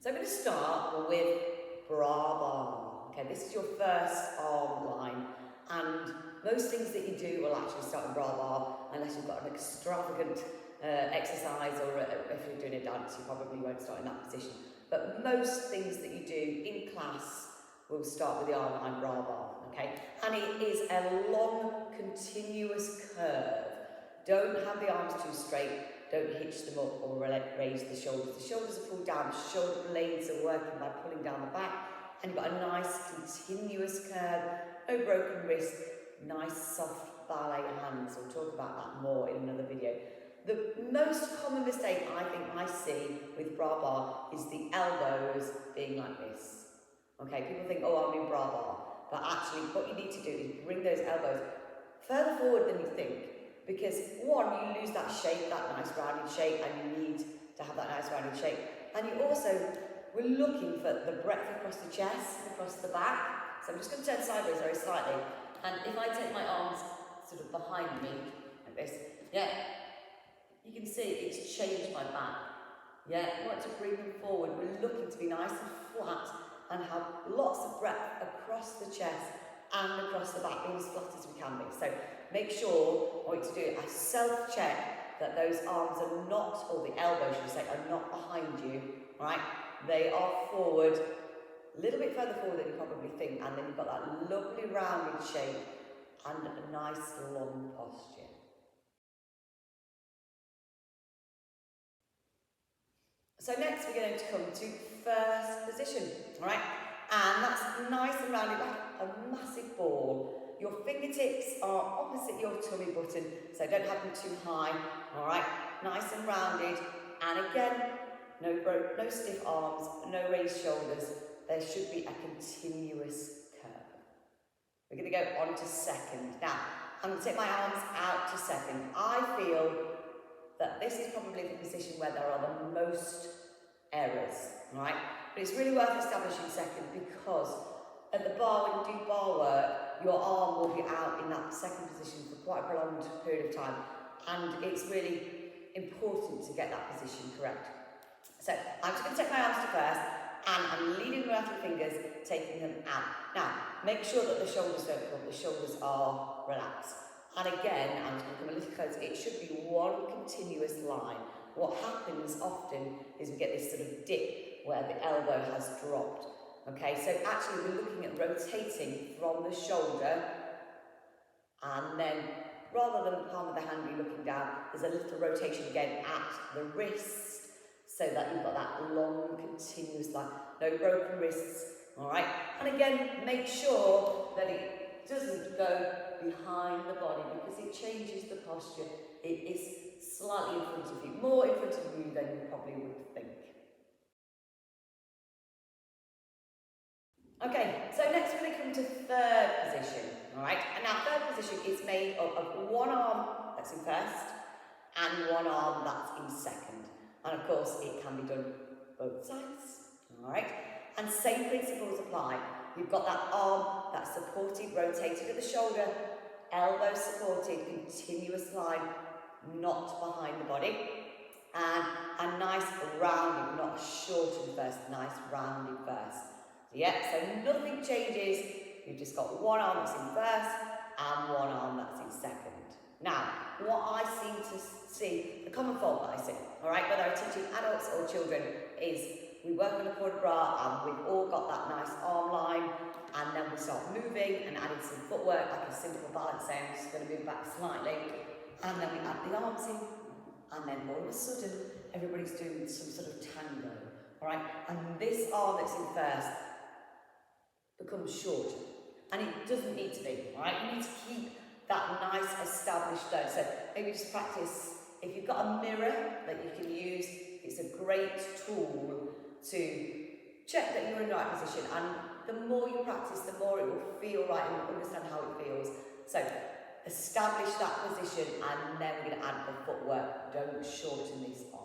So I'm going to start with bra bar. Okay, this is your first arm line, and most things that you do will actually start in bra bar unless you've got an extravagant exercise, or if you're doing a dance, you probably won't start in that position. But most things that you do in class will start with the arm line bra bar, okay? And it is a long, continuous curve. Don't have the arms too straight, don't hitch them up or raise the shoulders. The shoulders are pulled down, shoulder blades are working by pulling down the back, and you've got a nice continuous curve, no broken wrist, nice soft ballet hands. We'll talk about that more in another video. The most common mistake I think I see with bra bar is the elbows being like this. Okay, people think, oh, I'm in bra bar, but actually what you need to do is bring those elbows further forward than you think, because one, you lose that shape, that nice rounded shape, and you need to have that nice rounded shape. And you also, we're looking for the breadth across the chest and across the back. So I'm just going to turn sideways very slightly, and if I take my arms sort of behind me like this, yeah, you can see it's changed my back. Yeah, I want to bring them forward. We're looking to be nice and flat and have lots of breadth across the chest and across the back, being as flat as we can be. So make sure, what you do, I self-check that those arms are not, or the elbows should say, are not behind you, right? They are forward, a little bit further forward than you probably think, and then you've got that lovely rounded shape and a nice long posture. So next we're going to come to first position, all right? And that's nice and rounded like a massive ball. Your fingertips are opposite your tummy button, so don't have them too high, all right? Nice and rounded. And again, no stiff arms, no raised shoulders. There should be a continuous curve. We're going to go on to second. Now, I'm going to take my arms out to second. I feel that this is probably the position where there are the most errors, right? But it's really worth establishing second, because at the bar, when you do bar work, your arm will be out in that second position for quite a prolonged period of time, and it's really important to get that position correct. So I'm just going to take my arms to first, and I'm leading with my fingers, taking them out. Now, make sure that the shoulders don't come, the shoulders are relaxed. And again, I'm just going to come a little closer, it should be one continuous line. What happens often is we get this sort of dip where the elbow has dropped. Okay, so actually we're looking at rotating from the shoulder, and then rather than the palm of the hand be looking down, there's a little rotation again at the wrist, so that you've got that long continuous line, no broken wrists, all right? And again, make sure that it doesn't go behind the body, because it changes the posture. It is slightly in front of you, more in front of you than you probably would think. Okay, so next we're going to come to third position, all right? And now third position is made up of one arm that's in first and one arm that's in second. And of course, it can be done both sides, all right? And same principles apply. You've got that arm that's supported, rotated at the shoulder, elbow supported, continuous line, not behind the body. And a nice rounded, not shortened first, nice rounded first. Yeah, so nothing changes. You've just got one arm that's in first and one arm that's in second. Now, what I seem to see, the common fault that I see, all right, whether I'm teaching adults or children, is we work on a quad bra and we've all got that nice arm line, and then we start moving and adding some footwork, like a simple balance. So I'm just going to move back slightly, and then we add the arms in, and then all of a sudden, everybody's doing some sort of tango, all right? And this arm that's in first becomes short, and it doesn't need to be, all right? You need to keep that nice established flow. So maybe just practice, if you've got a mirror that you can use, it's a great tool to check that you're in the right position, and the more you practice, the more it will feel right and you'll understand how it feels. So establish that position, and then we're going to add the footwork. Don't shorten this arm.